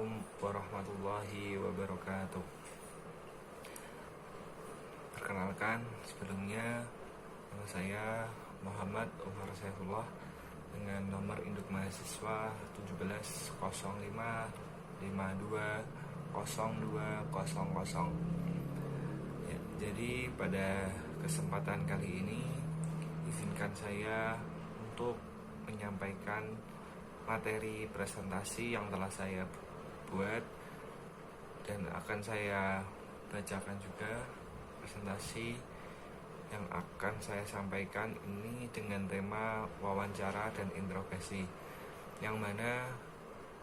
Assalamualaikum warahmatullahi wabarakatuh. Perkenalkan, sebelumnya nama saya Muhammad Umar Saifullah dengan nomor induk mahasiswa 1705520200. Ya, jadi pada kesempatan kali ini izinkan saya untuk menyampaikan materi presentasi yang telah saya buat dan akan saya bacakan juga presentasi yang akan saya sampaikan ini dengan tema wawancara dan interogasi, yang mana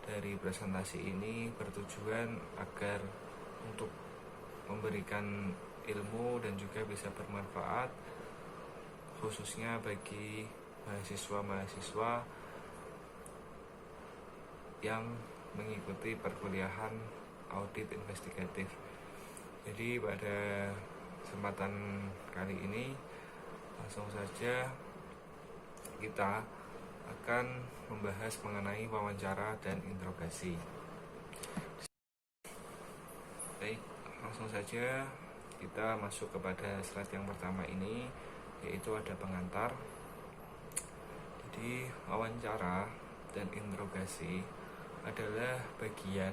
dari presentasi ini bertujuan agar untuk memberikan ilmu dan juga bisa bermanfaat khususnya bagi mahasiswa-mahasiswa yang mengikuti perkuliahan audit investigatif. Jadi pada kesempatan kali ini langsung saja kita akan membahas mengenai wawancara dan interogasi. Baik, langsung saja kita masuk kepada slide yang pertama ini, yaitu ada pengantar. Jadi wawancara dan interogasi adalah bagian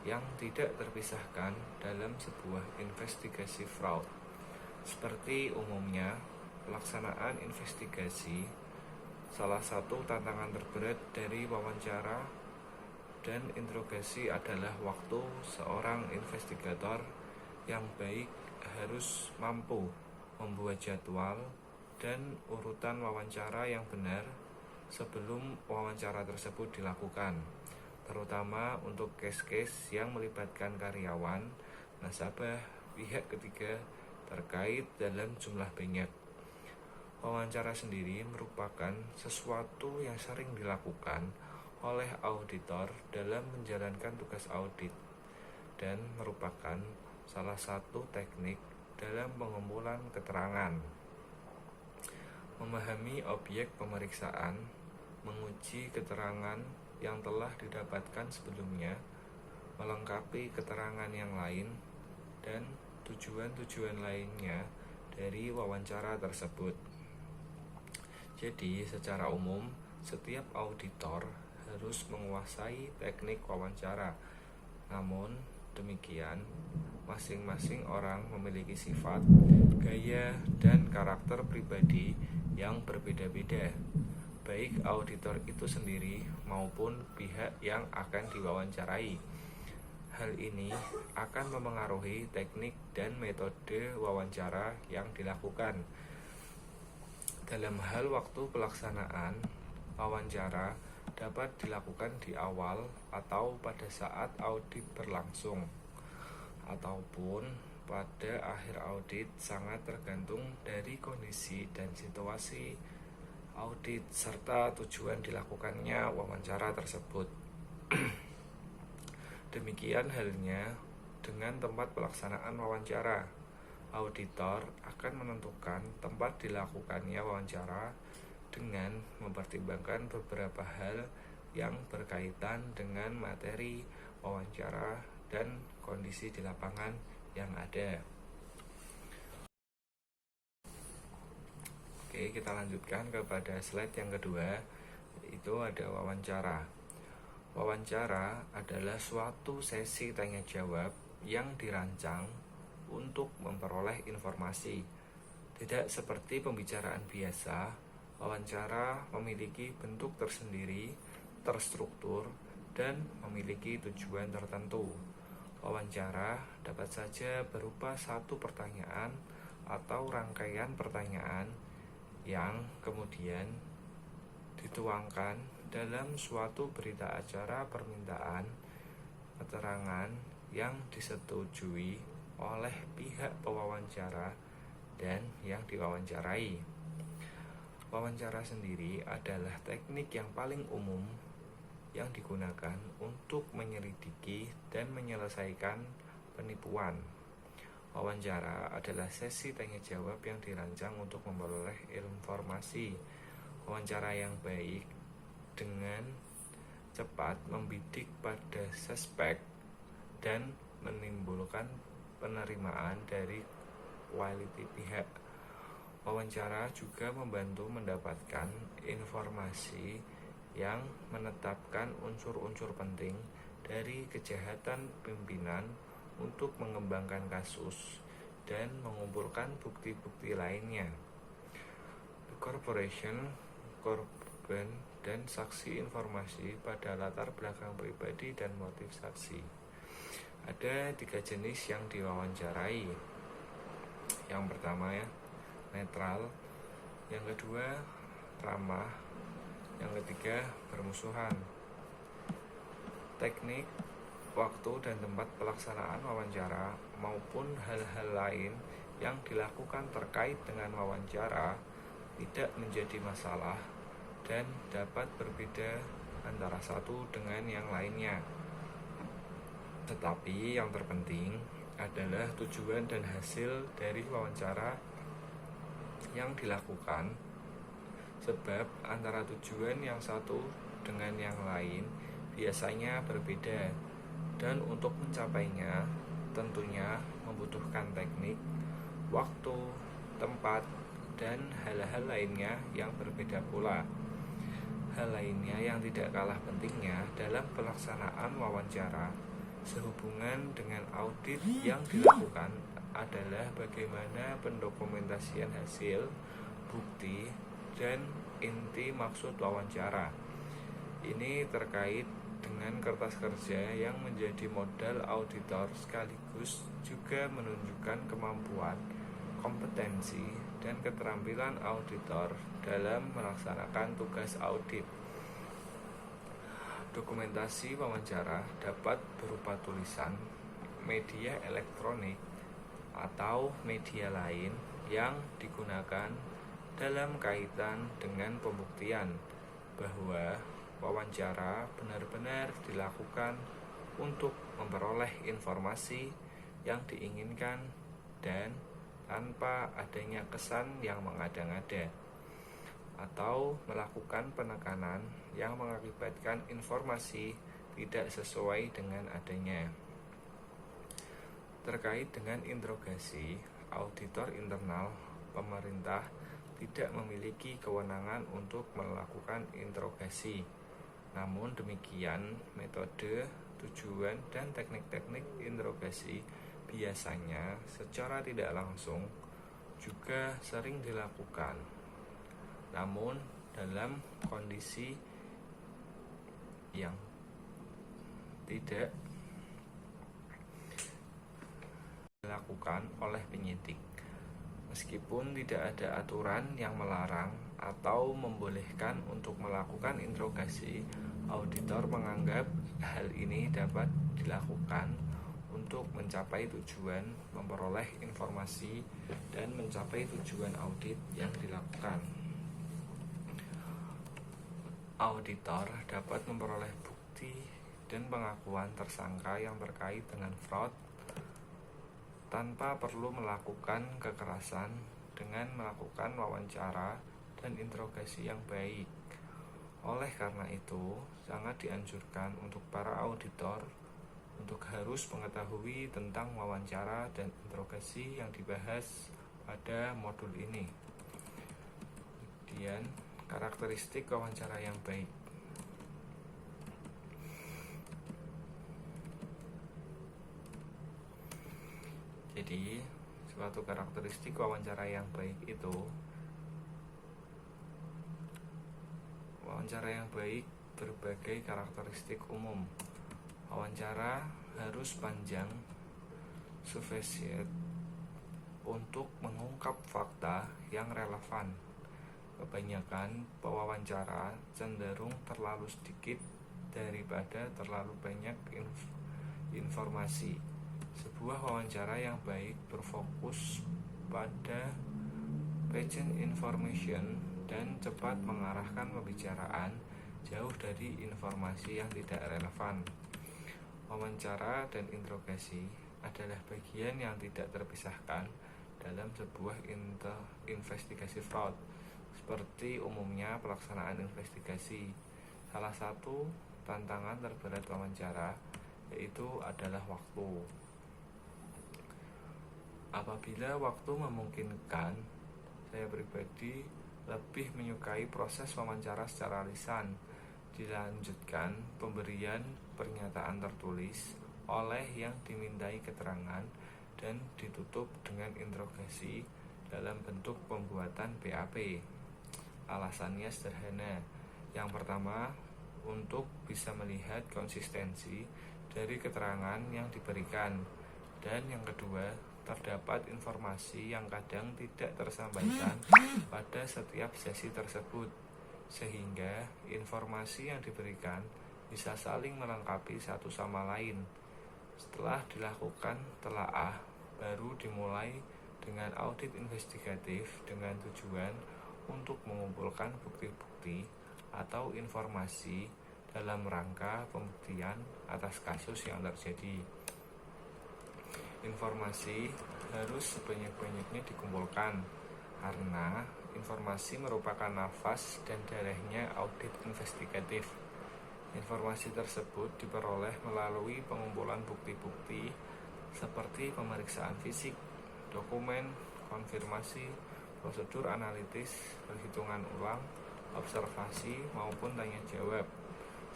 yang tidak terpisahkan dalam sebuah investigasi fraud. Seperti umumnya, pelaksanaan investigasi salah satu tantangan terberat dari wawancara dan interogasi adalah waktu seorang investigator yang baik harus mampu membuat jadwal dan urutan wawancara yang benar sebelum wawancara tersebut dilakukan, terutama untuk case-case yang melibatkan karyawan, nasabah, pihak ketiga terkait dalam jumlah banyak. Wawancara sendiri merupakan sesuatu yang sering dilakukan oleh auditor dalam menjalankan tugas audit dan merupakan salah satu teknik dalam pengumpulan keterangan. Memahami objek pemeriksaan, menguji keterangan yang telah didapatkan sebelumnya, melengkapi keterangan yang lain, dan tujuan-tujuan lainnya dari wawancara tersebut. Jadi, secara umum, setiap auditor harus menguasai teknik wawancara. Namun, demikian, masing-masing orang memiliki sifat, gaya, dan karakter pribadi yang berbeda-beda, baik auditor itu sendiri maupun pihak yang akan diwawancarai. Hal ini akan memengaruhi teknik dan metode wawancara yang dilakukan. Dalam hal waktu pelaksanaan, wawancara dapat dilakukan di awal atau pada saat audit berlangsung, ataupun pada akhir audit, sangat tergantung dari kondisi dan situasi audit serta tujuan dilakukannya wawancara tersebut. Demikian halnya dengan tempat pelaksanaan wawancara. Auditor akan menentukan tempat dilakukannya wawancara dengan mempertimbangkan beberapa hal yang berkaitan dengan materi wawancara dan kondisi di lapangan yang ada. Oke, kita lanjutkan kepada slide yang kedua, yaitu ada wawancara. Wawancara adalah suatu sesi tanya jawab yang dirancang untuk memperoleh informasi. Tidak seperti pembicaraan biasa, wawancara memiliki bentuk tersendiri, terstruktur, dan memiliki tujuan tertentu. Wawancara dapat saja berupa satu pertanyaan atau rangkaian pertanyaan yang kemudian dituangkan dalam suatu berita acara permintaan keterangan yang disetujui oleh pihak pewawancara dan yang diwawancarai. Wawancara sendiri adalah teknik yang paling umum yang digunakan untuk menyelidiki dan menyelesaikan penipuan. Wawancara adalah sesi tanya jawab yang dirancang untuk memperoleh informasi. Wawancara yang baik dengan cepat membidik pada suspek dan menimbulkan penerimaan dari quality pihak. Wawancara juga membantu mendapatkan informasi yang menetapkan unsur-unsur penting dari kejahatan pimpinan untuk mengembangkan kasus dan mengumpulkan bukti-bukti lainnya. The corporation, korban, dan saksi informasi pada latar belakang pribadi dan motif saksi. Ada 3 jenis yang diwawancarai. Yang pertama netral, yang kedua ramah, yang ketiga bermusuhan. Teknik, waktu dan tempat pelaksanaan wawancara maupun hal-hal lain yang dilakukan terkait dengan wawancara tidak menjadi masalah dan dapat berbeda antara satu dengan yang lainnya. Tetapi yang terpenting adalah tujuan dan hasil dari wawancara yang dilakukan, sebab antara tujuan yang satu dengan yang lain biasanya berbeda, dan untuk mencapainya tentunya membutuhkan teknik, waktu, tempat, dan hal-hal lainnya yang berbeda pula. Hal lainnya yang tidak kalah pentingnya dalam pelaksanaan wawancara sehubungan dengan audit yang dilakukan adalah bagaimana pendokumentasian hasil, bukti, dan inti maksud wawancara. Ini terkait dengan kertas kerja yang menjadi modal auditor sekaligus juga menunjukkan kemampuan, kompetensi, dan keterampilan auditor dalam melaksanakan tugas audit. Dokumentasi wawancara dapat berupa tulisan, media elektronik, atau media lain yang digunakan dalam kaitan dengan pembuktian bahwa wawancara benar-benar dilakukan untuk memperoleh informasi yang diinginkan dan tanpa adanya kesan yang mengada-ngada, atau melakukan penekanan yang mengakibatkan informasi tidak sesuai dengan adanya. Terkait dengan interogasi, auditor internal pemerintah tidak memiliki kewenangan untuk melakukan interogasi. Namun demikian, metode, tujuan, dan teknik-teknik interogasi biasanya secara tidak langsung juga sering dilakukan. Namun dalam kondisi yang tidak dilakukan oleh penyidik, meskipun tidak ada aturan yang melarang atau membolehkan untuk melakukan interogasi. Auditor menganggap hal ini dapat dilakukan untuk mencapai tujuan memperoleh informasi dan mencapai tujuan audit yang dilakukan. Auditor dapat memperoleh bukti dan pengakuan tersangka yang terkait dengan fraud tanpa perlu melakukan kekerasan dengan melakukan wawancara dan interogasi yang baik. Oleh karena itu, sangat dianjurkan untuk para auditor untuk harus mengetahui tentang wawancara dan interogasi yang dibahas pada modul ini. Kemudian, karakteristik wawancara yang baik. Jadi, suatu karakteristik wawancara yang baik itu, wawancara yang baik berbagai karakteristik umum. Wawancara harus panjang, sufisien untuk mengungkap fakta yang relevan. Kebanyakan pewawancara cenderung terlalu sedikit daripada terlalu banyak informasi. Sebuah wawancara yang baik berfokus pada patient information dan cepat mengarahkan pembicaraan jauh dari informasi yang tidak relevan. Wawancara dan interogasi adalah bagian yang tidak terpisahkan dalam sebuah investigasi fraud. Seperti umumnya pelaksanaan investigasi, salah satu tantangan terberat wawancara yaitu adalah waktu. Apabila waktu memungkinkan, saya pribadi lebih menyukai proses wawancara secara lisan, dilanjutkan pemberian pernyataan tertulis oleh yang dimintai keterangan dan ditutup dengan interogasi dalam bentuk pembuatan BAP. Alasannya sederhana. Yang pertama, untuk bisa melihat konsistensi dari keterangan yang diberikan, dan yang kedua, terdapat informasi yang kadang tidak tersampaikan pada setiap sesi tersebut, sehingga informasi yang diberikan bisa saling melengkapi satu sama lain. Setelah dilakukan telaah, baru dimulai dengan audit investigatif dengan tujuan untuk mengumpulkan bukti-bukti atau informasi dalam rangka pembuktian atas kasus yang terjadi. Informasi harus sebanyak-banyaknya dikumpulkan karena informasi merupakan nafas dan darahnya audit investigatif. Informasi tersebut diperoleh melalui pengumpulan bukti-bukti seperti pemeriksaan fisik, dokumen, konfirmasi, prosedur analitis, perhitungan ulang, observasi, maupun tanya jawab.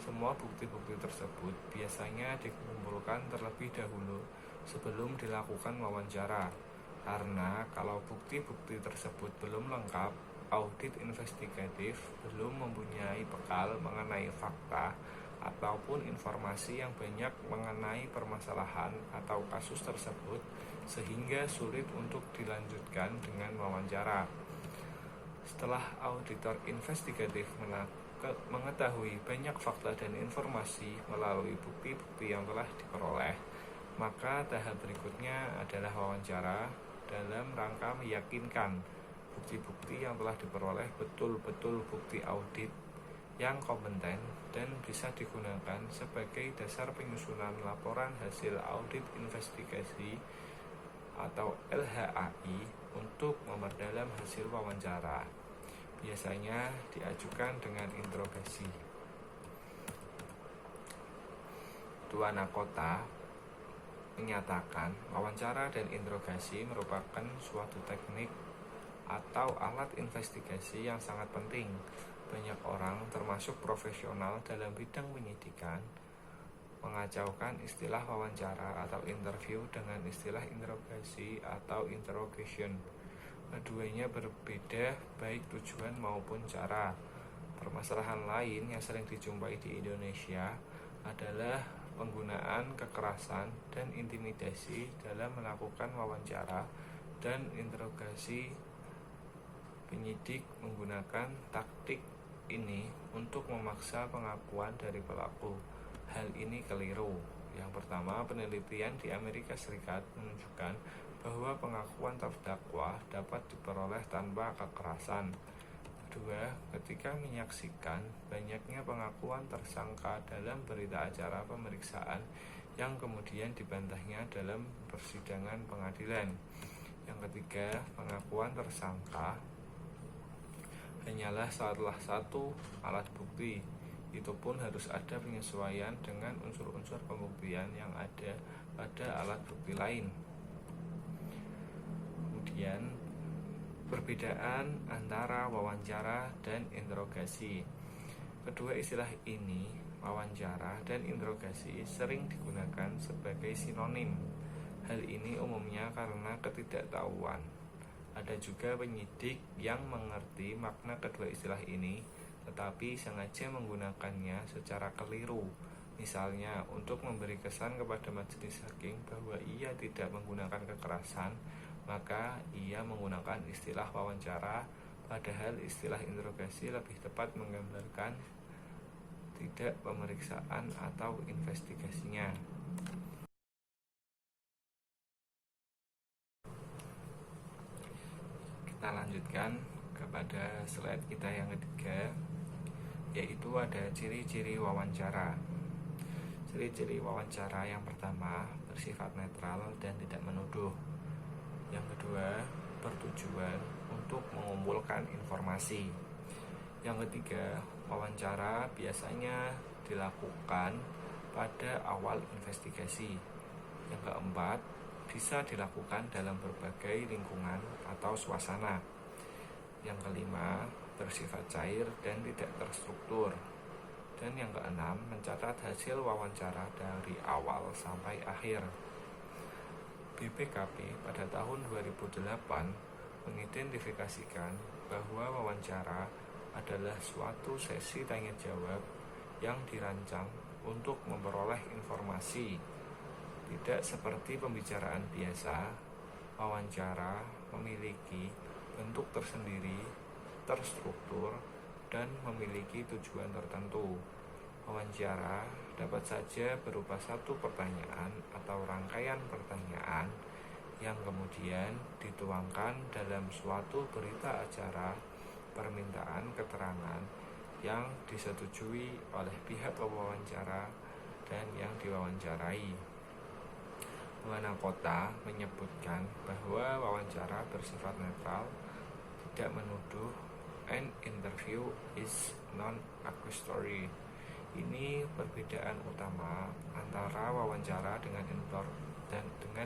Semua bukti-bukti tersebut biasanya dikumpulkan terlebih dahulu sebelum dilakukan wawancara, karena kalau bukti-bukti tersebut belum lengkap, audit investigatif belum mempunyai bekal mengenai fakta ataupun informasi yang banyak mengenai permasalahan atau kasus tersebut, sehingga sulit untuk dilanjutkan dengan wawancara. Setelah auditor investigatif mengetahui banyak fakta dan informasi melalui bukti-bukti yang telah diperoleh, maka tahap berikutnya adalah wawancara dalam rangka meyakinkan bukti-bukti yang telah diperoleh betul-betul bukti audit yang kompeten dan bisa digunakan sebagai dasar penyusunan laporan hasil audit investigasi atau LHAI untuk memperdalam hasil wawancara. Biasanya diajukan dengan interogasi. Tuan Nakota menyatakan wawancara dan interogasi merupakan suatu teknik atau alat investigasi yang sangat penting. Banyak orang, termasuk profesional dalam bidang penyidikan, mengacaukan istilah wawancara atau interview dengan istilah interogasi atau interrogation. Keduanya berbeda baik tujuan maupun cara. Permasalahan lain yang sering dijumpai di Indonesia adalah penggunaan kekerasan dan intimidasi dalam melakukan wawancara dan interogasi. Penyidik menggunakan taktik ini untuk memaksa pengakuan dari pelaku. Hal ini keliru. Yang pertama, penelitian di Amerika Serikat menunjukkan bahwa pengakuan terdakwa dapat diperoleh tanpa kekerasan. Kedua, ketika menyaksikan banyaknya pengakuan tersangka dalam berita acara pemeriksaan yang kemudian dibantahnya dalam persidangan pengadilan. Yang ketiga, pengakuan tersangka hanyalah salah satu alat bukti. Itu pun harus ada penyesuaian dengan unsur-unsur pembuktian yang ada pada alat bukti lain. Kemudian, perbedaan antara wawancara dan interogasi. Kedua istilah ini, wawancara dan interogasi, sering digunakan sebagai sinonim. Hal ini umumnya karena ketidaktahuan. Ada juga penyidik yang mengerti makna kedua istilah ini, tetapi sengaja menggunakannya secara keliru. Misalnya, untuk memberi kesan kepada majelis hakim bahwa ia tidak menggunakan kekerasan, maka ia menggunakan istilah wawancara, padahal istilah interogasi lebih tepat menggambarkan tidak pemeriksaan atau investigasinya. Kita lanjutkan kepada slide kita yang ketiga, yaitu ada ciri-ciri wawancara. Ciri-ciri wawancara yang pertama, bersifat netral dan tidak menuduh. Yang kedua, bertujuan untuk mengumpulkan informasi. Yang ketiga, wawancara biasanya dilakukan pada awal investigasi. Yang keempat, bisa dilakukan dalam berbagai lingkungan atau suasana. Yang kelima, bersifat cair dan tidak terstruktur. Dan yang keenam, mencatat hasil wawancara dari awal sampai akhir. BPKP pada tahun 2008 mengidentifikasikan bahwa wawancara adalah suatu sesi tanya jawab yang dirancang untuk memperoleh informasi. Tidak seperti pembicaraan biasa, wawancara memiliki bentuk tersendiri, terstruktur, dan memiliki tujuan tertentu. Wawancara dapat saja berupa satu pertanyaan atau rangkaian pertanyaan yang kemudian dituangkan dalam suatu berita acara permintaan keterangan yang disetujui oleh pihak pewawancara dan yang diwawancarai. Wanakota menyebutkan bahwa wawancara bersifat netral, tidak menuduh. An interview is non-accusatory. Ini perbedaan utama antara wawancara dengan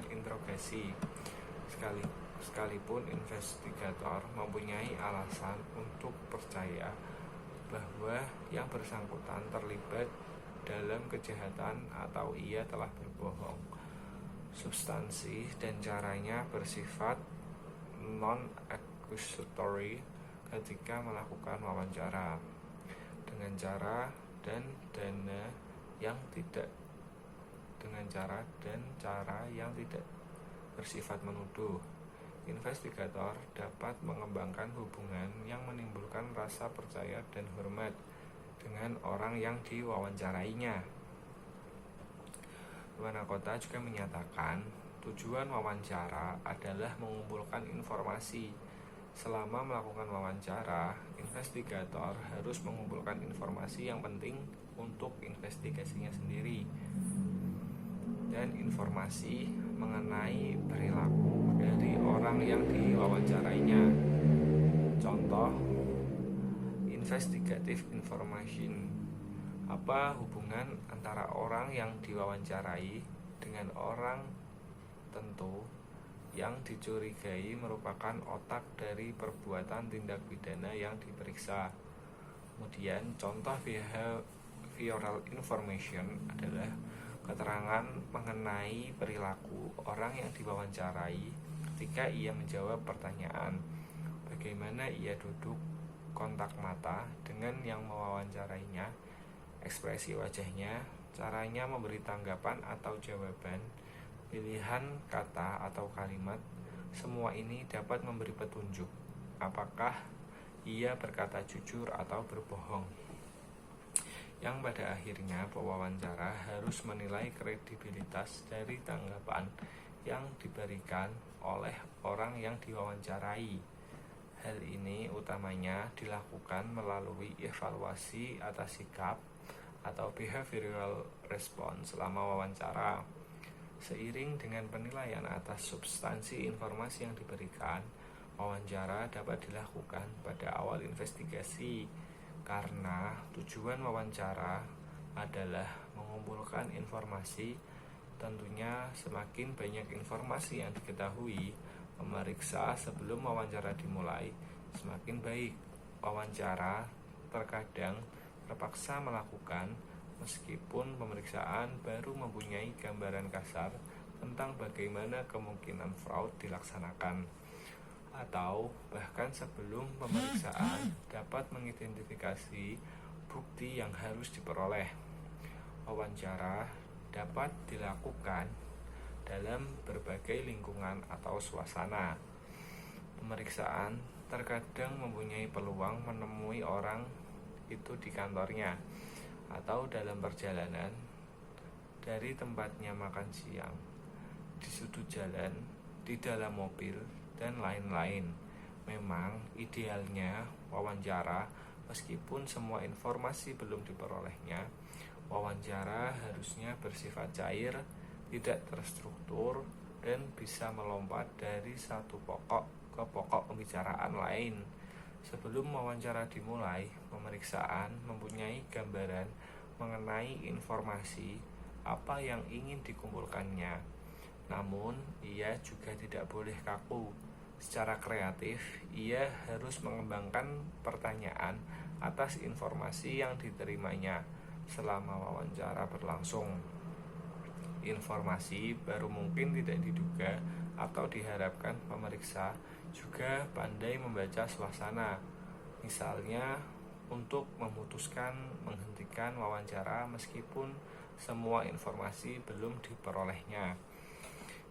interogasi. Sekalipun investigator mempunyai alasan untuk percaya bahwa yang bersangkutan terlibat dalam kejahatan atau ia telah berbohong, substansi dan caranya bersifat non-accusatory ketika melakukan wawancara dengan cara dan cara yang tidak bersifat menuduh. Investigator dapat mengembangkan hubungan yang menimbulkan rasa percaya dan hormat dengan orang yang diwawancarainya. Wanakota juga menyatakan tujuan wawancara adalah mengumpulkan informasi. Selama melakukan wawancara, investigator harus mengumpulkan informasi yang penting untuk investigasinya sendiri dan informasi mengenai perilaku dari orang yang diwawancarainya. Contoh, investigative information. Apa hubungan antara orang yang diwawancarai dengan orang tentu yang dicurigai merupakan otak dari perbuatan tindak pidana yang diperiksa. Kemudian contoh behavioral information adalah keterangan mengenai perilaku orang yang diwawancarai ketika ia menjawab pertanyaan, bagaimana ia duduk, kontak mata dengan yang mewawancarainya, ekspresi wajahnya, caranya memberi tanggapan atau jawaban, pilihan kata atau kalimat. Semua ini dapat memberi petunjuk apakah ia berkata jujur atau berbohong. Yang pada akhirnya pewawancara harus menilai kredibilitas dari tanggapan yang diberikan oleh orang yang diwawancarai. Hal ini utamanya dilakukan melalui evaluasi atas sikap atau behavioral response selama wawancara. Seiring dengan penilaian atas substansi informasi yang diberikan, wawancara dapat dilakukan pada awal investigasi karena tujuan wawancara adalah mengumpulkan informasi. Tentunya semakin banyak informasi yang diketahui, memeriksa sebelum wawancara dimulai, semakin baik. Wawancara terkadang terpaksa melakukan meskipun pemeriksaan baru mempunyai gambaran kasar tentang bagaimana kemungkinan fraud dilaksanakan, atau bahkan sebelum pemeriksaan dapat mengidentifikasi bukti yang harus diperoleh. Wawancara dapat dilakukan dalam berbagai lingkungan atau suasana. Pemeriksaan terkadang mempunyai peluang menemui orang itu di kantornya atau dalam perjalanan dari tempatnya makan siang, di sudut jalan, di dalam mobil, dan lain-lain. Memang idealnya wawancara, meskipun semua informasi belum diperolehnya, wawancara harusnya bersifat cair, tidak terstruktur, dan bisa melompat dari satu pokok ke pokok pembicaraan lain. Sebelum wawancara dimulai, pemeriksaan mempunyai gambaran mengenai informasi apa yang ingin dikumpulkannya. Namun, ia juga tidak boleh kaku. Secara kreatif, ia harus mengembangkan pertanyaan atas informasi yang diterimanya selama wawancara berlangsung. Informasi baru mungkin tidak diduga atau diharapkan pemeriksa juga pandai membaca suasana. Misalnya, untuk memutuskan menghentikan wawancara meskipun semua informasi belum diperolehnya.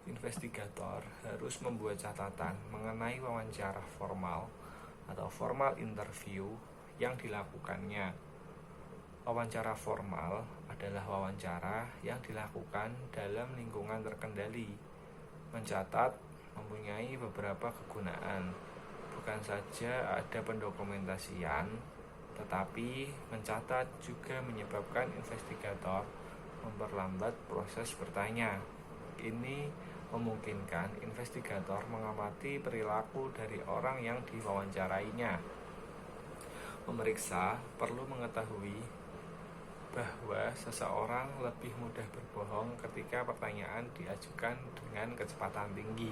Investigator harus membuat catatan mengenai wawancara formal atau formal interview yang dilakukannya. Wawancara formal adalah wawancara yang dilakukan dalam lingkungan terkendali. Mencatat mempunyai beberapa kegunaan. Bukan saja ada pendokumentasian, tetapi mencatat juga menyebabkan investigator memperlambat proses bertanya. Ini memungkinkan investigator mengamati perilaku dari orang yang diwawancarainya. Pemeriksa perlu mengetahui bahwa seseorang lebih mudah berbohong ketika pertanyaan diajukan dengan kecepatan tinggi,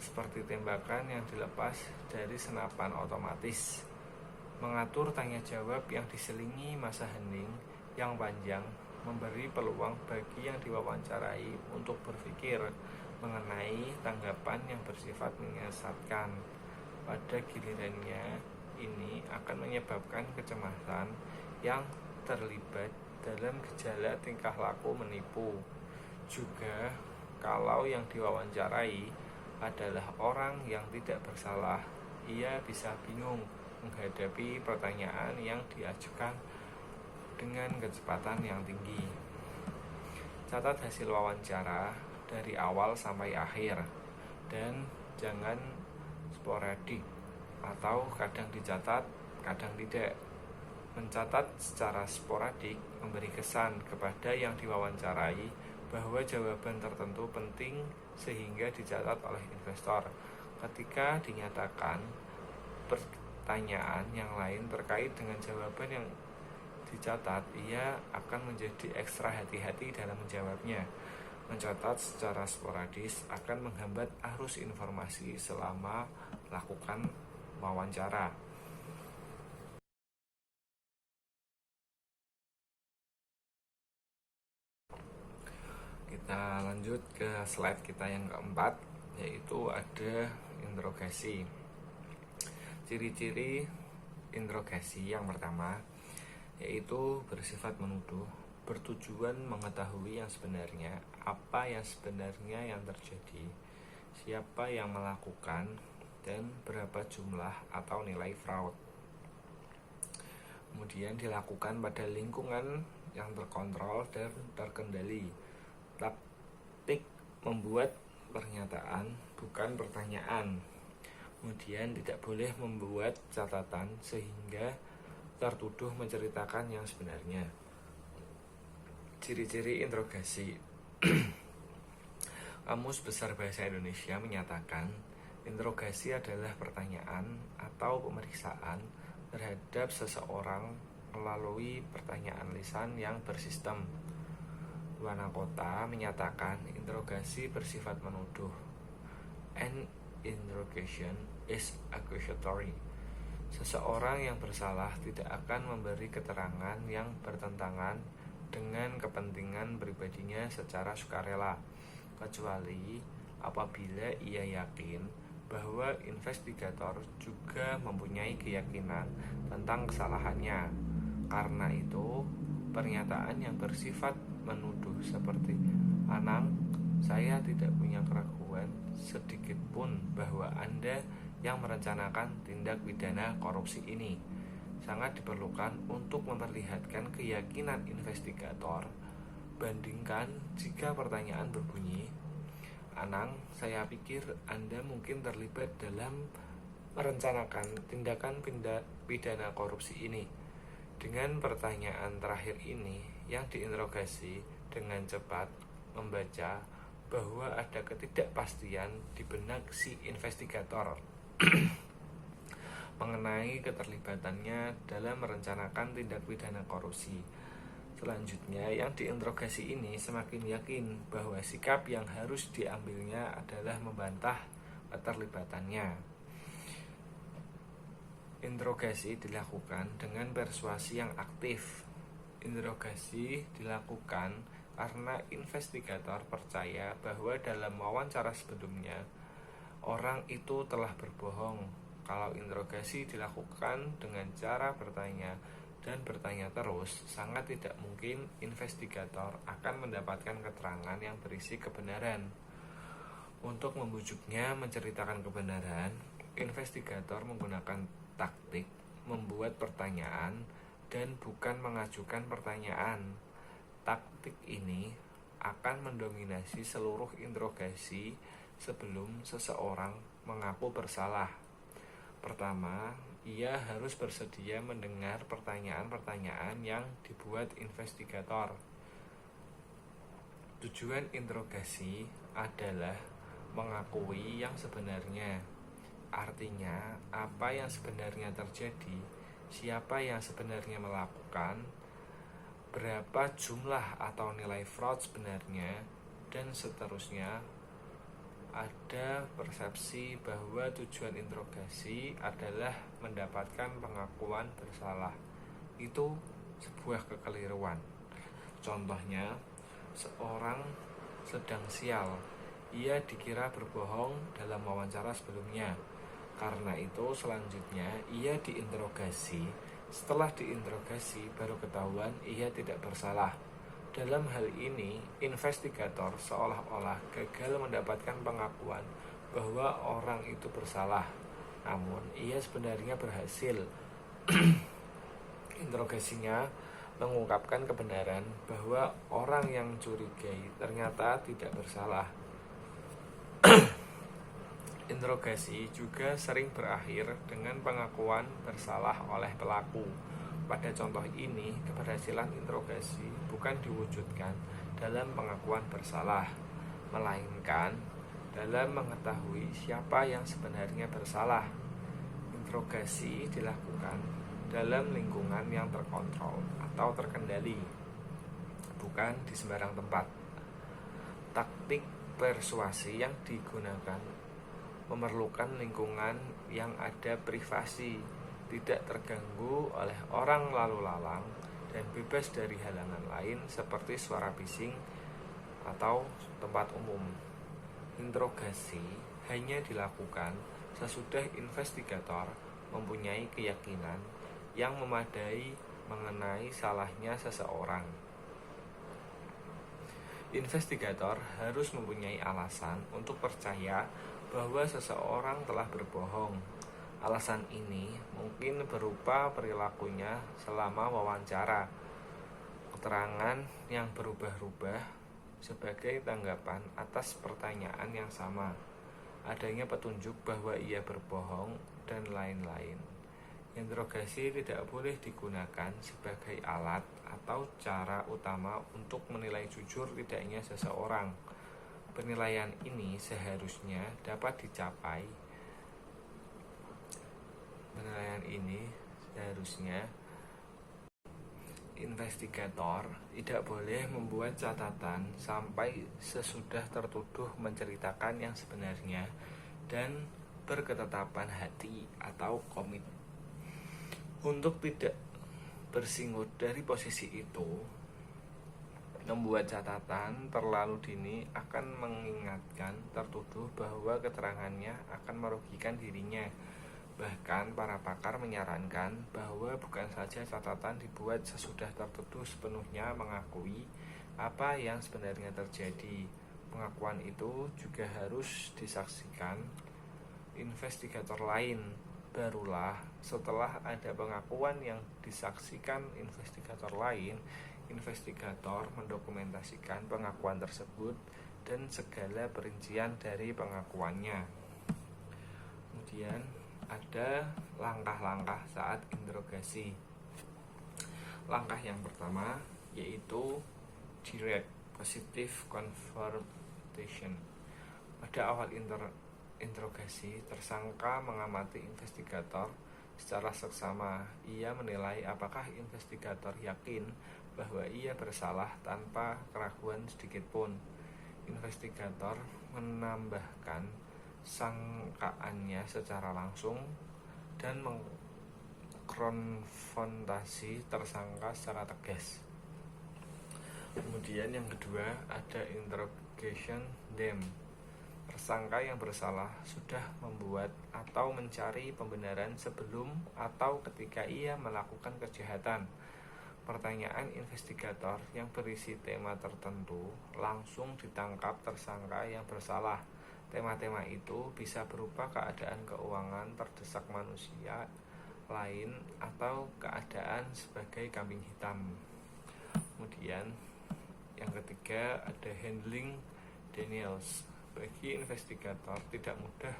seperti tembakan yang dilepas dari senapan otomatis. Mengatur tanya jawab yang diselingi masa hening yang panjang memberi peluang bagi yang diwawancarai untuk berpikir mengenai tanggapan yang bersifat menyesatkan. Pada gilirannya, ini akan menyebabkan kecemasan yang terlibat dalam gejala tingkah laku menipu. Juga, kalau yang diwawancarai adalah orang yang tidak bersalah, ia bisa bingung menghadapi pertanyaan yang diajukan dengan kecepatan yang tinggi. Catat hasil wawancara dari awal sampai akhir, dan jangan sporadik atau kadang dicatat, kadang tidak. Mencatat secara sporadik memberi kesan kepada yang diwawancarai bahwa jawaban tertentu penting sehingga dicatat oleh investor. Ketika dinyatakan pertanyaan yang lain terkait dengan jawaban yang dicatat, ia akan menjadi ekstra hati-hati dalam menjawabnya. Mencatat secara sporadis akan menghambat arus informasi selama melakukan wawancara. Kita lanjut ke slide kita yang keempat, yaitu ada interogasi. Ciri-ciri interogasi yang pertama yaitu bersifat menuduh, bertujuan mengetahui yang sebenarnya, apa yang sebenarnya yang terjadi, siapa yang melakukan, dan berapa jumlah atau nilai fraud. Kemudian dilakukan pada lingkungan yang terkontrol dan terkendali. Taktik membuat pernyataan, bukan pertanyaan. Kemudian tidak boleh membuat catatan sehingga tertuduh menceritakan yang sebenarnya. Ciri-ciri interogasi. Kamus Besar Bahasa Indonesia menyatakan, interogasi adalah pertanyaan atau pemeriksaan terhadap seseorang melalui pertanyaan lisan yang bersistem. Wanakota menyatakan interogasi bersifat menuduh. An interrogation is accusatory. Seseorang yang bersalah tidak akan memberi keterangan yang bertentangan dengan kepentingan pribadinya secara sukarela, kecuali apabila ia yakin bahwa investigator juga mempunyai keyakinan tentang kesalahannya. Karena itu, pernyataan yang bersifat menuduh seperti, "Anang, saya tidak punya keraguan sedikit pun bahwa Anda yang merencanakan tindak pidana korupsi ini," sangat diperlukan untuk memperlihatkan keyakinan investigator. Bandingkan jika pertanyaan berbunyi, "Anang, saya pikir Anda mungkin terlibat dalam merencanakan tindakan pidana korupsi ini." Dengan pertanyaan terakhir ini, yang diinterogasi dengan cepat membaca bahwa ada ketidakpastian di benak si investigator mengenai keterlibatannya dalam merencanakan tindak pidana korupsi. Selanjutnya, yang diinterogasi ini semakin yakin bahwa sikap yang harus diambilnya adalah membantah keterlibatannya. Interogasi dilakukan dengan persuasi yang aktif. Interogasi dilakukan karena investigator percaya bahwa dalam wawancara sebelumnya orang itu telah berbohong. Kalau interogasi dilakukan dengan cara bertanya dan bertanya terus, sangat tidak mungkin investigator akan mendapatkan keterangan yang berisi kebenaran. Untuk membujuknya menceritakan kebenaran, investigator menggunakan taktik membuat pertanyaan dan bukan mengajukan pertanyaan. Taktik ini akan mendominasi seluruh interogasi sebelum seseorang mengaku bersalah. Pertama, ia harus bersedia mendengar pertanyaan-pertanyaan yang dibuat investigator. Tujuan interogasi adalah mengakui yang sebenarnya. Artinya, apa yang sebenarnya terjadi, siapa yang sebenarnya melakukan, berapa jumlah atau nilai fraud sebenarnya, dan seterusnya. Ada persepsi bahwa tujuan interogasi adalah mendapatkan pengakuan bersalah. Itu sebuah kekeliruan. Contohnya, seorang sedang sial. Ia dikira berbohong dalam wawancara sebelumnya. Karena itu selanjutnya ia diinterogasi. Setelah diinterogasi baru ketahuan ia tidak bersalah. Dalam hal ini, investigator seolah-olah gagal mendapatkan pengakuan bahwa orang itu bersalah. Namun, ia sebenarnya berhasil. Interogasinya mengungkapkan kebenaran bahwa orang yang curigai ternyata tidak bersalah. Interogasi juga sering berakhir dengan pengakuan bersalah oleh pelaku. Pada contoh ini, keberhasilan interogasi bukan diwujudkan dalam pengakuan bersalah, melainkan dalam mengetahui siapa yang sebenarnya bersalah. Interogasi dilakukan dalam lingkungan yang terkontrol atau terkendali, bukan di sembarang tempat. Taktik persuasi yang digunakan memerlukan lingkungan yang ada privasi, tidak terganggu oleh orang lalu lalang, dan bebas dari halangan lain seperti suara bising atau tempat umum. Interogasi hanya dilakukan sesudah investigator mempunyai keyakinan yang memadai mengenai salahnya seseorang. Investigator harus mempunyai alasan untuk percaya bahwa seseorang telah berbohong. Alasan ini mungkin berupa perilakunya selama wawancara, keterangan yang berubah-ubah sebagai tanggapan atas pertanyaan yang sama, adanya petunjuk bahwa ia berbohong, dan lain-lain. Interogasi tidak boleh digunakan sebagai alat atau cara utama untuk menilai jujur tidaknya seseorang. Penilaian ini seharusnya dapat dicapai. Investigator tidak boleh membuat catatan sampai sesudah tertuduh menceritakan yang sebenarnya dan berketetapan hati atau komit. Untuk tidak bersinggung dari posisi itu, membuat catatan terlalu dini akan mengingatkan tertuduh bahwa keterangannya akan merugikan dirinya. Bahkan para pakar menyarankan bahwa bukan saja catatan dibuat sesudah tertuduh sepenuhnya mengakui apa yang sebenarnya terjadi. Pengakuan itu juga harus disaksikan investigator lain. Barulah setelah ada pengakuan yang disaksikan investigator lain, investigator mendokumentasikan pengakuan tersebut dan segala perincian dari pengakuannya. Kemudian ada langkah-langkah saat interogasi. Langkah yang pertama yaitu direct positive confrontation. Pada awal interogasi, tersangka mengamati investigator secara seksama. Ia menilai apakah investigator yakin bahwa ia bersalah tanpa keraguan sedikitpun. Investigator menambahkan sangkaannya secara langsung dan mengkonfrontasi tersangka secara tegas. Kemudian yang kedua ada interrogation them. Tersangka yang bersalah sudah membuat atau mencari pembenaran sebelum atau ketika ia melakukan kejahatan. Pertanyaan investigator yang berisi tema tertentu langsung ditangkap tersangka yang bersalah. Tema-tema itu bisa berupa keadaan keuangan terdesak manusia lain atau keadaan sebagai kambing hitam. Kemudian yang ketiga ada handling denials. Bagi investigator tidak mudah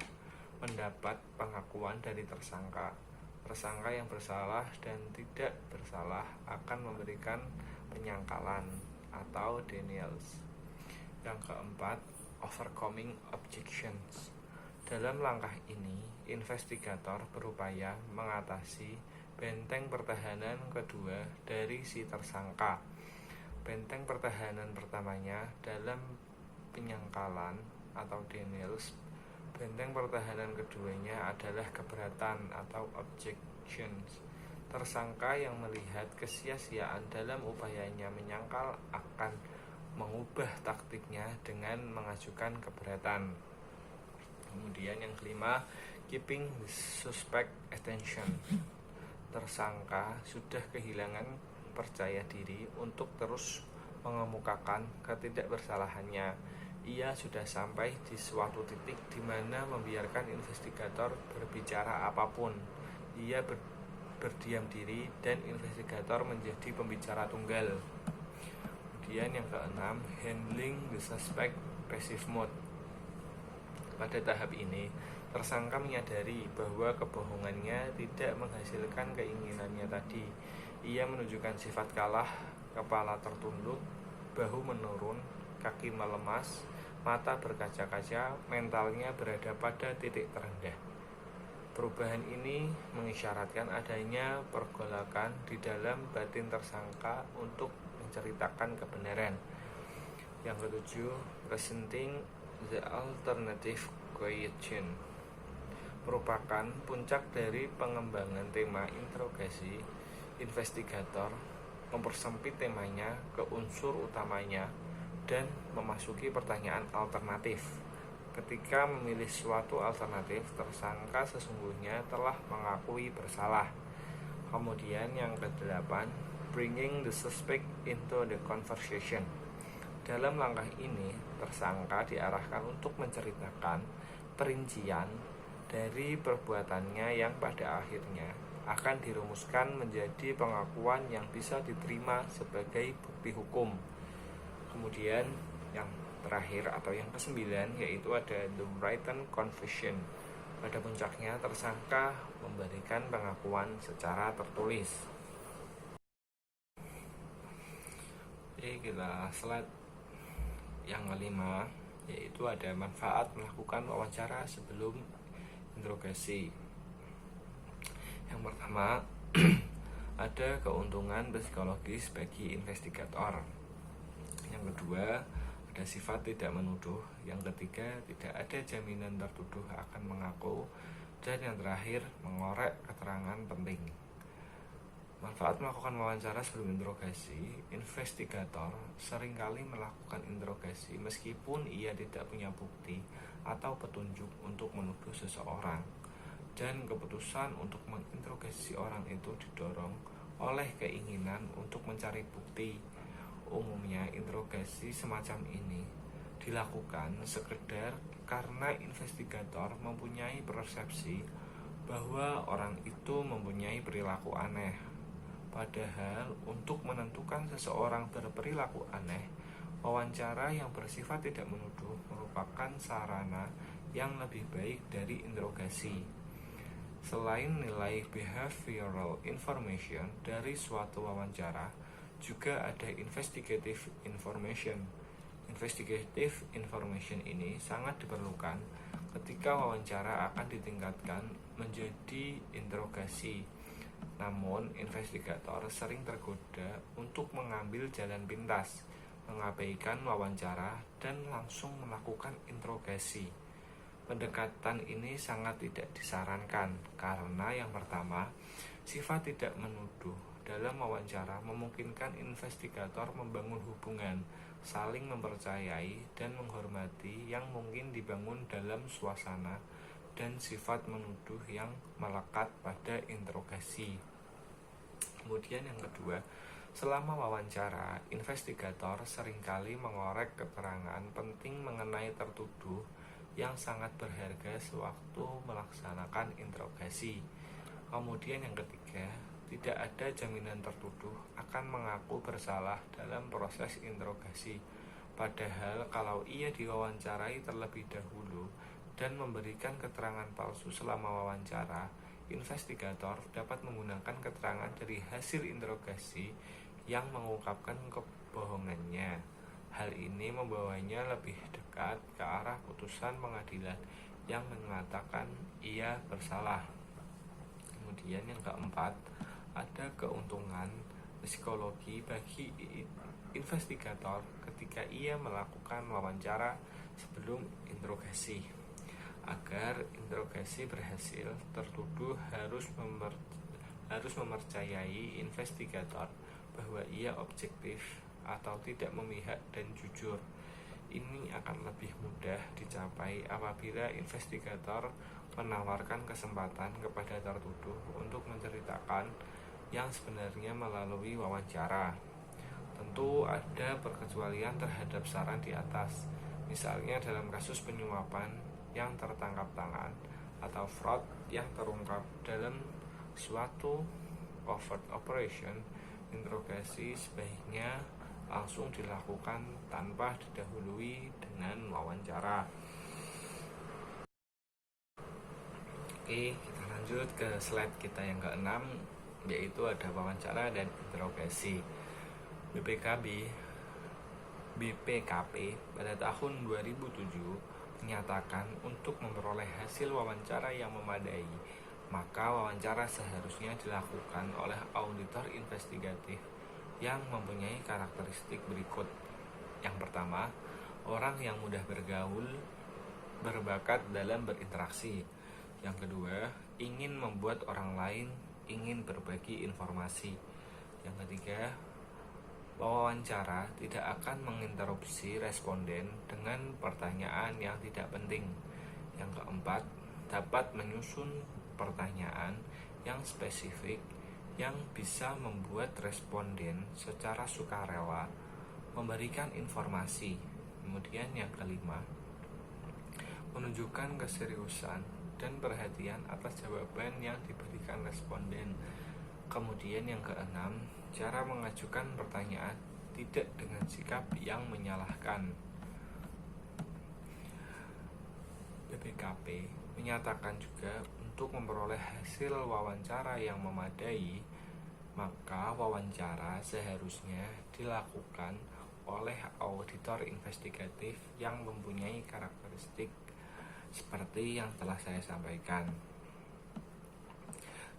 mendapat pengakuan dari tersangka. Tersangka yang bersalah dan tidak bersalah akan memberikan penyangkalan atau denials. Yang keempat, overcoming objections. Dalam langkah ini, investigator berupaya mengatasi benteng pertahanan kedua dari si tersangka. Benteng pertahanan pertamanya dalam penyangkalan atau denials. Benteng pertahanan keduanya adalah keberatan atau objections. Tersangka yang melihat kesia-siaan dalam upayanya menyangkal akan mengubah taktiknya dengan mengajukan keberatan. Kemudian yang kelima, keeping the suspect attention. Tersangka sudah kehilangan percaya diri untuk terus mengemukakan ketidakbersalahannya. Ia sudah sampai di suatu titik di mana membiarkan investigator berbicara apapun. Ia berdiam diri dan investigator menjadi pembicara tunggal. Kemudian yang keenam, handling the suspect passive mode. Pada tahap ini, tersangka menyadari bahwa kebohongannya tidak menghasilkan keinginannya tadi. Ia menunjukkan sifat kalah, kepala tertunduk, bahu menurun, kaki melemas, mata berkaca-kaca, mentalnya berada pada titik terendah. Perubahan ini mengisyaratkan adanya pergolakan di dalam batin tersangka untuk menceritakan kebenaran. Yang ketujuh, presenting the alternative question. Merupakan puncak dari pengembangan tema interogasi. Investigator mempersempit temanya ke unsur utamanya dan memasuki pertanyaan alternatif. Ketika memilih suatu alternatif, tersangka sesungguhnya telah mengakui bersalah. Kemudian yang kedelapan, bringing the suspect into the conversation. Dalam langkah ini, tersangka diarahkan untuk menceritakan perincian dari perbuatannya yang pada akhirnya akan dirumuskan menjadi pengakuan yang bisa diterima sebagai bukti hukum. Kemudian yang terakhir atau yang kesembilan yaitu ada the written confession. Pada puncaknya tersangka memberikan pengakuan secara tertulis. Oke, kita slide yang kelima, yaitu ada manfaat melakukan wawancara sebelum interogasi. Yang pertama, ada keuntungan psikologis bagi investigator. Yang kedua, ada sifat tidak menuduh. Yang ketiga, tidak ada jaminan tertuduh akan mengaku. Dan yang terakhir, mengorek keterangan penting. Manfaat melakukan wawancara sebelum interogasi. Investigator seringkali melakukan interogasi meskipun ia tidak punya bukti atau petunjuk untuk menuduh seseorang. Dan keputusan untuk menginterogasi orang itu didorong oleh keinginan untuk mencari bukti. Umumnya interogasi semacam ini dilakukan sekedar karena investigator mempunyai persepsi bahwa orang itu mempunyai perilaku aneh. Padahal untuk menentukan seseorang berperilaku aneh, wawancara yang bersifat tidak menuduh merupakan sarana yang lebih baik dari interogasi. Selain nilai behavioral information dari suatu wawancara, juga ada investigative information. Investigative information ini sangat diperlukan ketika wawancara akan ditingkatkan menjadi interogasi. Namun, investigator sering tergoda untuk mengambil jalan pintas, mengabaikan wawancara, dan langsung melakukan interogasi. Pendekatan ini sangat tidak disarankan karena yang pertama, sifat tidak menuduh dalam wawancara memungkinkan investigator membangun hubungan, saling mempercayai dan menghormati yang mungkin dibangun dalam suasana dan sifat menuduh yang melekat pada interogasi. Kemudian yang kedua, selama wawancara, investigator seringkali mengorek keterangan penting mengenai tertuduh yang sangat berharga sewaktu melaksanakan interogasi. Kemudian yang ketiga, tidak ada jaminan tertuduh akan mengaku bersalah dalam proses interogasi. Padahal kalau ia diwawancarai terlebih dahulu dan memberikan keterangan palsu selama wawancara, investigator dapat menggunakan keterangan dari hasil interogasi yang mengungkapkan kebohongannya. Hal ini membawanya lebih dekat ke arah putusan pengadilan yang mengatakan ia bersalah. Kemudian yang keempat, ada keuntungan psikologi bagi investigator ketika ia melakukan wawancara sebelum interogasi. Agar interogasi berhasil, tertuduh harus mempercayai investigator bahwa ia objektif atau tidak memihak dan jujur. Ini akan lebih mudah dicapai apabila investigator menawarkan kesempatan kepada tertuduh untuk menceritakan yang sebenarnya melalui wawancara. Tentu ada perkecualian terhadap saran di atas, misalnya dalam kasus penyuapan yang tertangkap tangan atau fraud yang terungkap dalam suatu covert operation. Interogasi sebaiknya langsung dilakukan tanpa didahului dengan wawancara. Oke, kita lanjut ke slide kita yang ke-6, yaitu ada wawancara dan interogasi. BPKP pada tahun 2007 menyatakan untuk memperoleh hasil wawancara yang memadai, maka wawancara seharusnya dilakukan oleh auditor investigatif yang mempunyai karakteristik berikut. Yang pertama, orang yang mudah bergaul, berbakat dalam berinteraksi. Yang kedua, ingin membuat orang lain ingin berbagi informasi. Yang ketiga, wawancara tidak akan menginterupsi responden dengan pertanyaan yang tidak penting. Yang keempat, dapat menyusun pertanyaan yang spesifik yang bisa membuat responden secara sukarela memberikan informasi. Kemudian yang kelima, menunjukkan keseriusan dan perhatian atas jawaban yang diberikan responden. Kemudian yang keenam, cara mengajukan pertanyaan tidak dengan sikap yang menyalahkan. BPKP menyatakan juga untuk memperoleh hasil wawancara yang memadai, maka wawancara seharusnya dilakukan oleh auditor investigatif yang mempunyai karakteristik seperti yang telah saya sampaikan.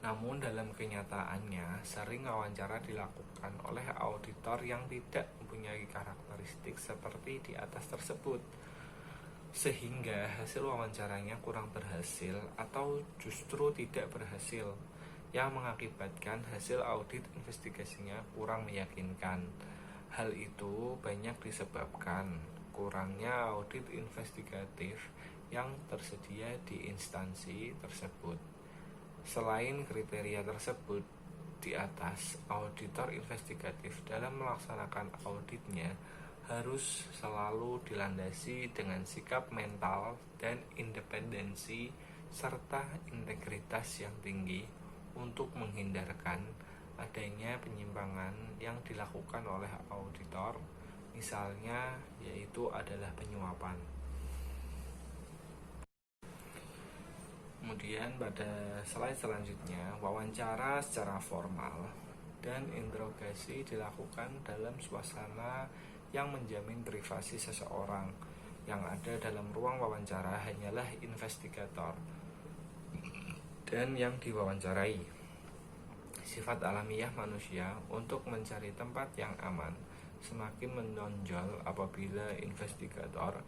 Namun dalam kenyataannya, sering wawancara dilakukan oleh auditor yang tidak mempunyai karakteristik seperti di atas tersebut, sehingga hasil wawancaranya kurang berhasil atau justru tidak berhasil, yang mengakibatkan hasil audit investigasinya kurang meyakinkan. Hal itu banyak disebabkan kurangnya audit investigatif yang tersedia di instansi tersebut. Selain kriteria tersebut di atas, auditor investigatif dalam melaksanakan auditnya harus selalu dilandasi dengan sikap mental dan independensi serta integritas yang tinggi untuk menghindarkan adanya penyimpangan yang dilakukan oleh auditor, misalnya yaitu adalah penyuapan. Kemudian pada slide selanjutnya, wawancara secara formal dan interogasi dilakukan dalam suasana yang menjamin privasi seseorang. Yang ada dalam ruang wawancara hanyalah investigator dan yang diwawancarai. Sifat alamiah manusia untuk mencari tempat yang aman semakin menonjol apabila investigator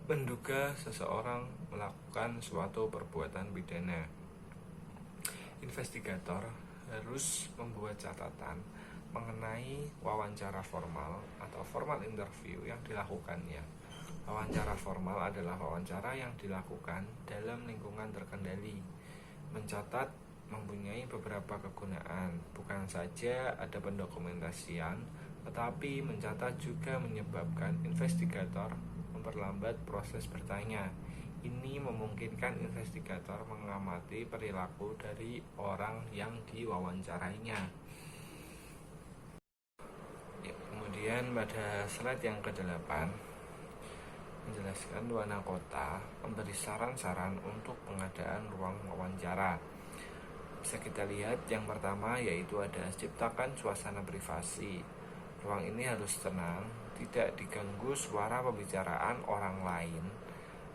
menduga seseorang melakukan suatu perbuatan pidana. Investigator harus membuat catatan mengenai wawancara formal atau formal interview yang dilakukannya. Wawancara formal adalah wawancara yang dilakukan dalam lingkungan terkendali. Mencatat mempunyai beberapa kegunaan, bukan saja ada pendokumentasian, tetapi mencatat juga menyebabkan investigator memperlambat proses bertanya. Ini memungkinkan investigator mengamati perilaku dari orang yang diwawancarainya. Kemudian pada slide yang ke-8 menjelaskan warna kota memberi saran-saran untuk pengadaan ruang wawancara. Bisa kita lihat yang pertama yaitu ada ciptakan suasana privasi. Ruang ini harus tenang, tidak diganggu suara pembicaraan orang lain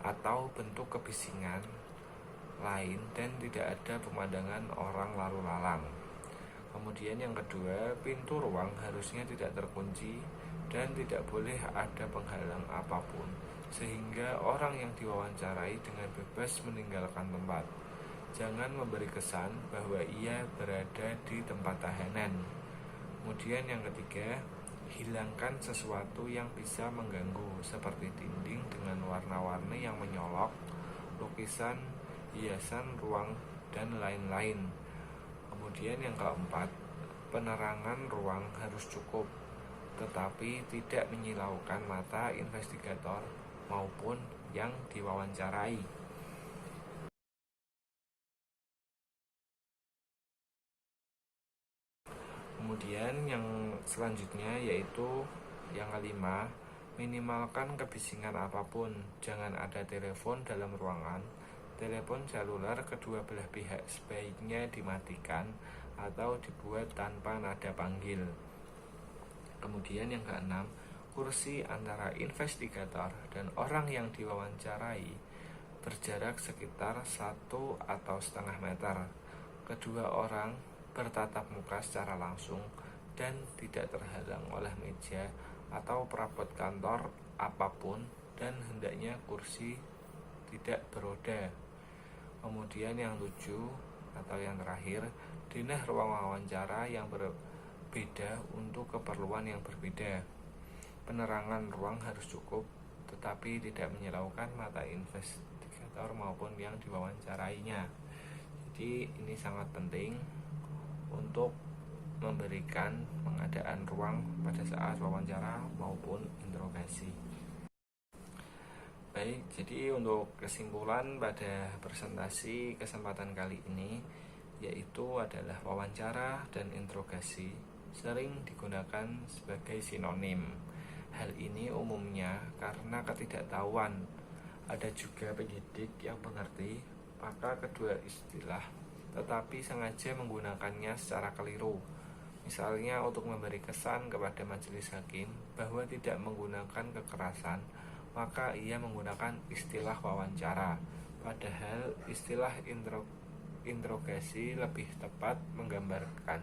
atau bentuk kebisingan lain, dan tidak ada pemandangan orang lalu lalang. Kemudian yang kedua, pintu ruang harusnya tidak terkunci dan tidak boleh ada penghalang apapun, sehingga orang yang diwawancarai dengan bebas meninggalkan tempat. Jangan memberi kesan bahwa ia berada di tempat tahanan. Kemudian yang ketiga, hilangkan sesuatu yang bisa mengganggu seperti dinding dengan warna-warni yang menyolok, lukisan, hiasan ruang, dan lain-lain. Kemudian yang keempat, penerangan ruang harus cukup, tetapi tidak menyilaukan mata investigator maupun yang diwawancarai. Kemudian yang selanjutnya yaitu yang kelima, minimalkan kebisingan apapun. Jangan ada telepon dalam ruangan. Telepon seluler kedua belah pihak sebaiknya dimatikan atau dibuat tanpa nada panggil. Kemudian yang keenam, kursi antara investigator dan orang yang diwawancarai berjarak sekitar 1 atau setengah meter. Kedua orang bertatap muka secara langsung dan tidak terhalang oleh meja atau perabot kantor apapun, dan hendaknya kursi tidak beroda. Kemudian yang 7 atau yang terakhir, denah ruang wawancara yang berbeda untuk keperluan yang berbeda. Penerangan ruang harus cukup, tetapi tidak menyilaukan mata investigator maupun yang diwawancarainya. Jadi ini sangat penting untuk memberikan pengadaan ruang pada saat wawancara maupun interogasi. Baik, jadi untuk kesimpulan pada presentasi kesempatan kali ini yaitu adalah wawancara dan interogasi sering digunakan sebagai sinonim. Hal ini umumnya karena ketidaktahuan. Ada juga penyidik yang mengerti maka kedua istilah, tetapi sengaja menggunakannya secara keliru. Misalnya untuk memberi kesan kepada majelis hakim bahwa tidak menggunakan kekerasan, maka ia menggunakan istilah wawancara, padahal istilah interogasi lebih tepat menggambarkan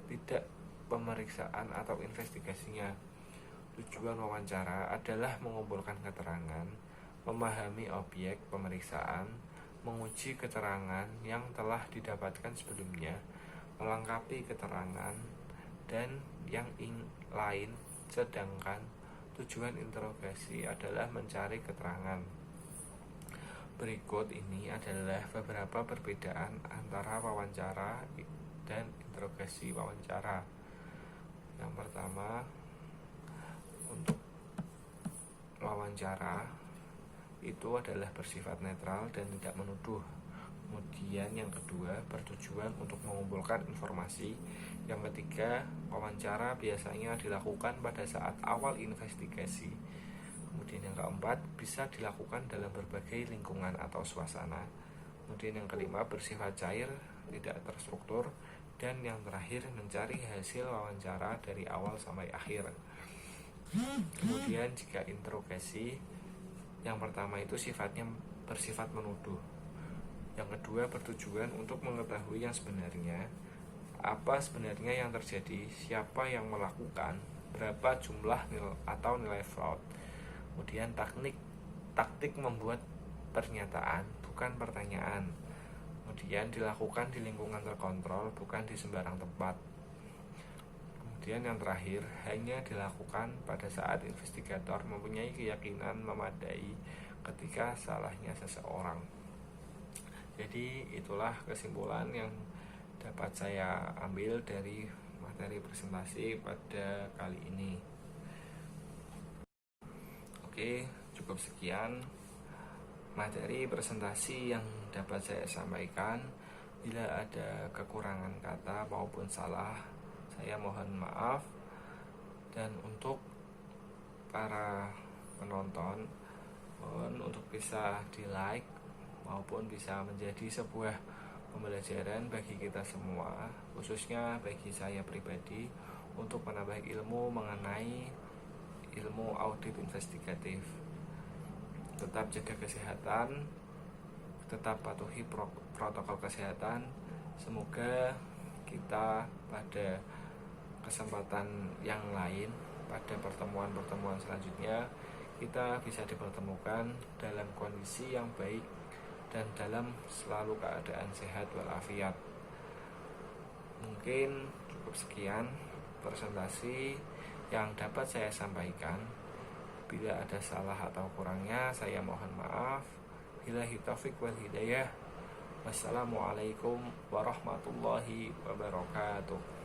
tidak pemeriksaan atau investigasinya. Tujuan wawancara adalah mengumpulkan keterangan, memahami objek pemeriksaan, menguji keterangan yang telah didapatkan sebelumnya, melengkapi keterangan, dan yang lain. Sedangkan tujuan interogasi adalah mencari keterangan. Berikut ini adalah beberapa perbedaan antara wawancara dan interogasi wawancara. Yang pertama, untuk wawancara itu adalah bersifat netral dan tidak menuduh. Kemudian yang kedua, bertujuan untuk mengumpulkan informasi. Yang ketiga, wawancara biasanya dilakukan pada saat awal investigasi. Kemudian yang keempat, bisa dilakukan dalam berbagai lingkungan atau suasana. Kemudian yang kelima, bersifat cair, tidak terstruktur. Dan yang terakhir, mencari hasil wawancara dari awal sampai akhir. Kemudian jika interogasi, yang pertama itu sifatnya bersifat menuduh. Yang kedua, bertujuan untuk mengetahui yang sebenarnya. apa sebenarnya yang terjadi, siapa yang melakukan, berapa jumlah atau nilai fraud. Kemudian taktik membuat pernyataan, bukan pertanyaan. Kemudian dilakukan di lingkungan terkontrol, bukan di sembarang tempat. Kemudian yang terakhir, hanya dilakukan pada saat investigator mempunyai keyakinan memadai ketika salahnya seseorang. Jadi itulah kesimpulan yang dapat saya ambil dari materi presentasi pada kali ini. Oke, cukup sekian materi presentasi yang dapat saya sampaikan. Bila ada kekurangan kata maupun salah, saya mohon maaf. Dan untuk para penonton, mohon untuk bisa di like maupun bisa menjadi sebuah pembelajaran bagi kita semua, khususnya bagi saya pribadi, untuk menambah ilmu mengenai ilmu audit investigatif. Tetap jaga kesehatan, tetap patuhi protokol kesehatan. Semoga kita pada kesempatan yang lain, pada pertemuan-pertemuan selanjutnya, kita bisa dipertemukan dalam kondisi yang baik dan dalam selalu keadaan sehat walafiat. Mungkin cukup sekian presentasi yang dapat saya sampaikan. Bila ada salah atau kurangnya, saya mohon maaf. Billahi taufik wal hidayah. Wassalamualaikum warahmatullahi wabarakatuh.